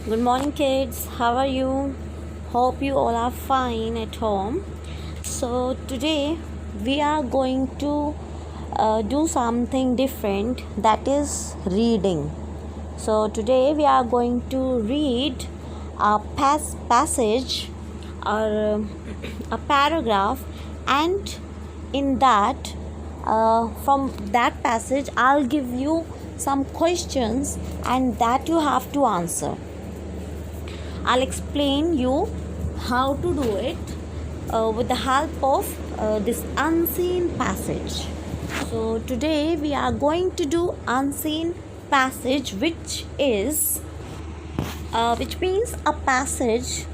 Good morning, kids. How are you? Hope you all are fine at home. So, today we are going to do something different, that is reading. So, today we are going to read a passage or a paragraph, and in that, from that passage, I'll give you some questions and that you have to answer. I'll explain you how to do it with the help of this unseen passage. So today we are going to do unseen passage, which means a passage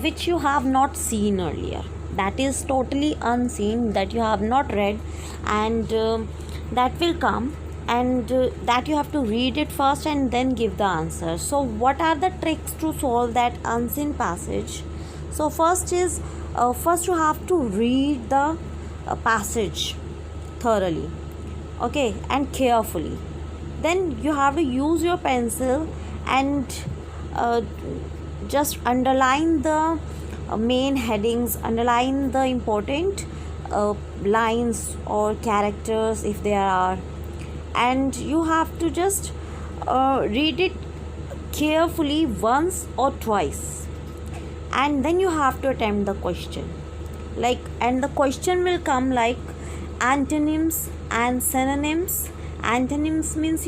which you have not seen earlier. That is totally unseen, that you have not read, and that will come, and that you have to read it first and then give the answer. So what are the tricks to solve that unseen passage? So first you have to read the passage thoroughly, okay, and carefully. Then you have to use your pencil and uh, just underline the main headings, underline the important lines or characters if there are, and you have to just read it carefully once or twice, and then you have to attempt the question. And the question will come like antonyms and synonyms. Antonyms means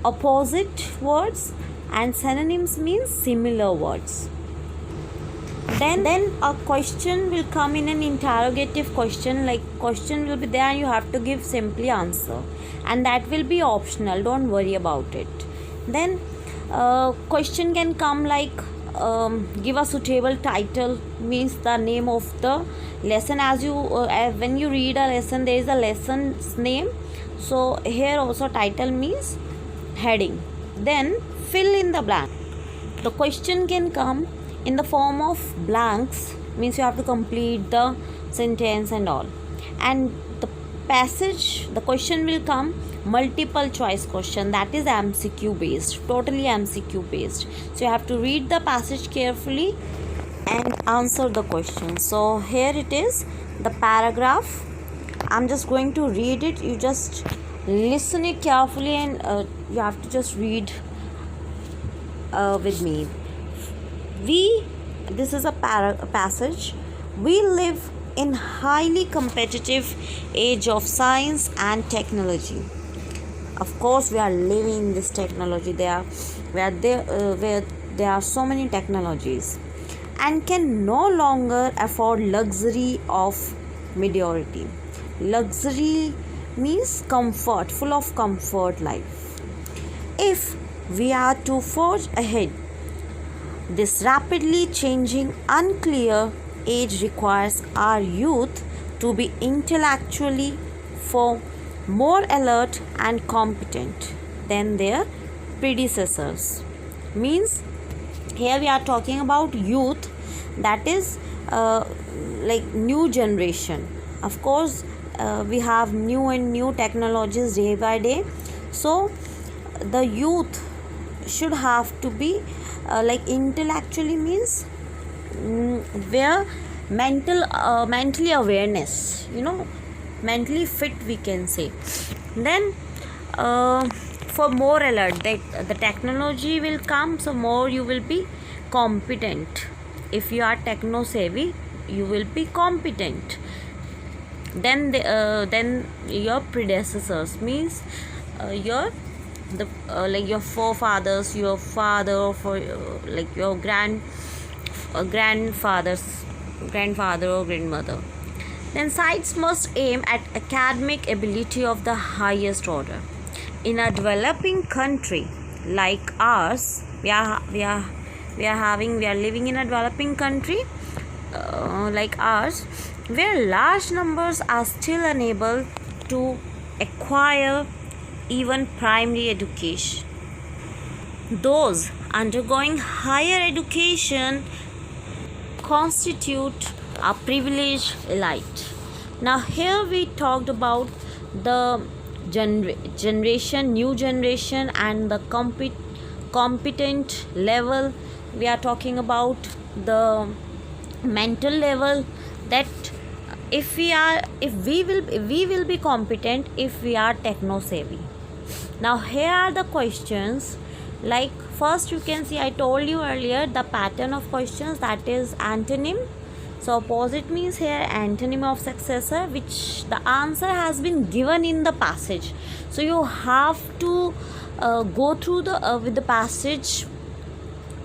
opposite words, and synonyms means similar words. Then a question will come in an interrogative question, like question will be there and you have to give simply answer, and that will be optional, don't worry about it. Then question can come like give a suitable title, means the name of the lesson. As you when you read a lesson, there is a lesson's name, so here also title means heading. Then fill in the blank. The question can come in the form of blanks, means you have to complete the sentence and all. And the question will come multiple choice question, that is MCQ based, totally MCQ based. So you have to read the passage carefully and answer the question. So here it is, the paragraph. I'm just going to read it, you just listen it carefully, and you have to just read with me. This is a passage. We live in highly competitive age of science and technology. Of course, we are living in this technology. Where there are so many technologies, and can no longer afford luxury of mediocrity. Luxury means comfort, full of comfort life. If we are to forge ahead, this rapidly changing, unclear age requires our youth to be intellectually more alert and competent than their predecessors. Means here we are talking about youth, that is like new generation. Of course, we have new and new technologies day by day, so the youth should have to be intellectually, means where mentally awareness, mentally fit, we can say. Then for more alert, that the technology will come, so more you will be competent. If you are techno savvy, you will be competent. Then your predecessors, means your forefathers, your father, or your grandfather or grandmother. Then sites must aim at academic ability of the highest order. In a developing country like ours, we are living in a developing country like ours, where large numbers are still unable to acquire even primary education. Those undergoing higher education constitute a privileged elite. Now here we talked about the new generation, and the competent level, we are talking about the mental level, that if we will be competent if we are techno savvy. Now here are the questions. Like first, you can see I told you earlier the pattern of questions, that is antonym. So opposite means here antonym of successor, which the answer has been given in the passage. So you have to go through the with the passage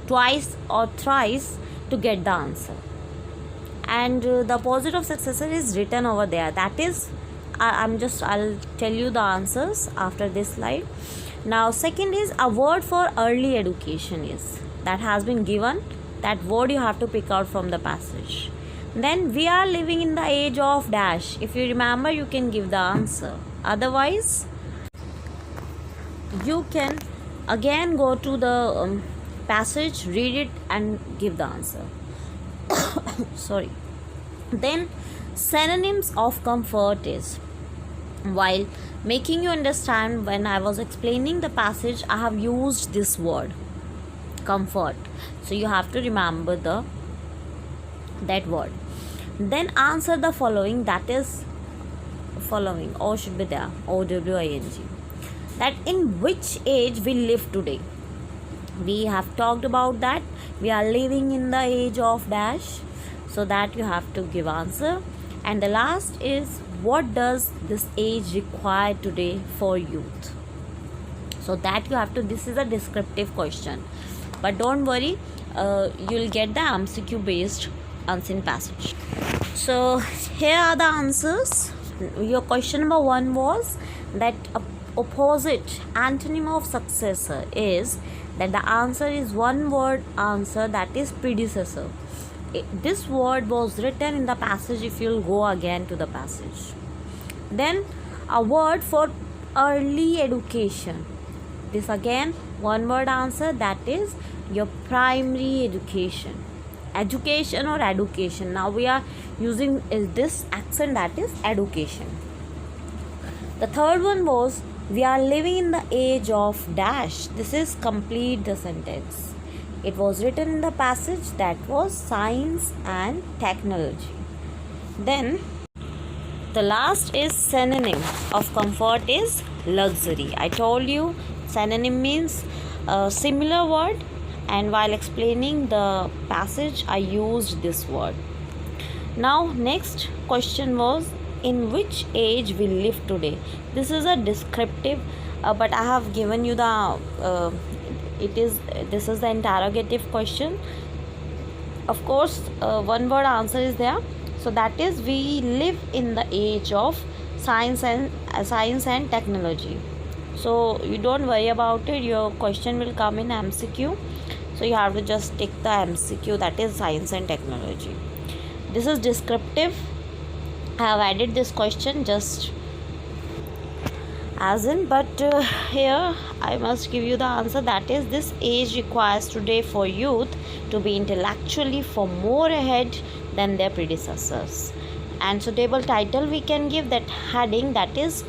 twice or thrice to get the answer. And the opposite of successor is written over there. That is, I'll tell you the answers after this slide. Now second is a word for early education is, that has been given. That word you have to pick out from the passage. Then we are living in the age of dash. If you remember, you can give the answer. Otherwise, you can again go to the passage, read it and give the answer. Sorry. Then synonyms of comfort is, while making you understand, when I was explaining the passage, I have used this word comfort, so you have to remember that word. Then answer the following, that is following, or should be there, OWING, that in which age we live today. We have talked about that we are living in the age of dash, so that you have to give answer. And the last is, what does this age require today for youth? So that you have to, this is a descriptive question, but don't worry, you'll get the MCQ based unseen passage. So here are the answers. Your question number 1 was that opposite antonym of successor is, that the answer is one word answer, that is predecessor. This word was written in the passage if you'll go again to the passage. Then a word for early education. This again one word answer, that is your primary education. Education or education. Now we are using this accent, that is education. The third one was, we are living in the age of dash. This is complete the sentence. It was written in the passage, that was science and technology. Then the last is synonym of comfort is luxury. I told you synonym means a similar word, and while explaining the passage I used this word. Now next question was, in which age we live today. This is a descriptive, but I have given you the this is the interrogative question. Of course, one word answer is there. So that is, we live in the age of science and technology. So you don't worry about it, your question will come in MCQ. So you have to just take the MCQ, that is science and technology. This is descriptive. I have added this question just as in, but here I must give you the answer, that is, this age requires today for youth to be intellectually for more ahead than their predecessors. And suitable title we can give that heading, that is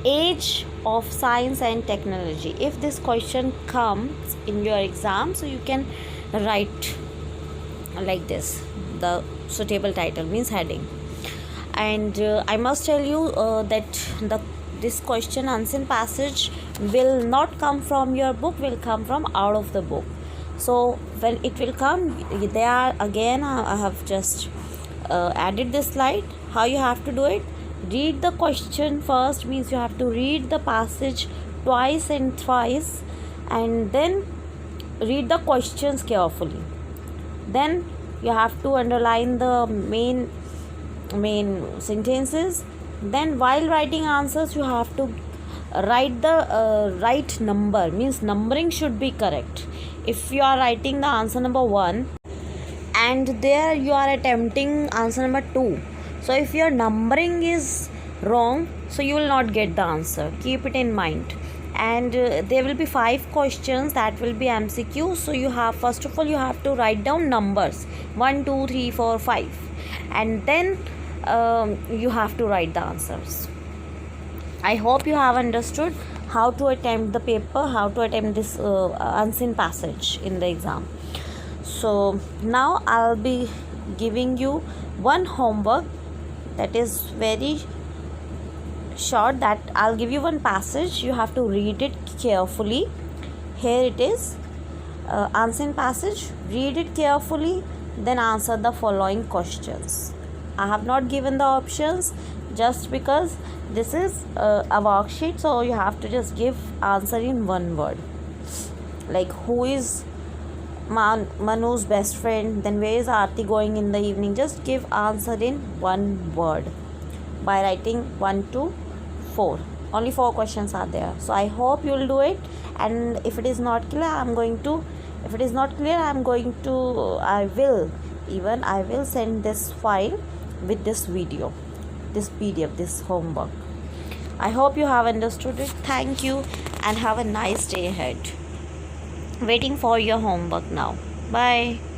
age of science and technology. If this question comes in your exam, so you can write like this, the suitable title means heading. And I must tell you that this question unseen passage will not come from your book, will come from out of the book. So when it will come there, again I have just added this slide. How you have to do it: read the question first, means you have to read the passage twice and thrice, and then read the questions carefully. Then you have to underline the main sentences. Then while writing answers, you have to write the right number, means numbering should be correct. If you are writing the answer number 1 and there you are attempting answer number 2, so if your numbering is wrong, so you will not get the answer. Keep it in mind. And there will be 5 questions that will be MCQ. So you have, first of all, you have to write down numbers 1 2 3 4 5, and then you have to write the answers. I hope you have understood. how to attempt the paper, how to attempt this unseen passage in the exam. So now I'll be giving you one homework that is very short, that I'll give you one passage, you have to read it carefully. Here it is, unseen passage. Read it carefully, then answer the following questions. I have not given the options just because this is a worksheet, so you have to just give answer in one word. Like, who is Manu's best friend, then where is Aarti going in the evening? Just give answer in one word by writing 1 to 4. Only 4 questions are there. So I hope you will do it, and if it is not clear, I will send this file with this video, this PDF, this homework. I hope you have understood it. Thank you and have a nice day ahead. Waiting for your homework now. Bye.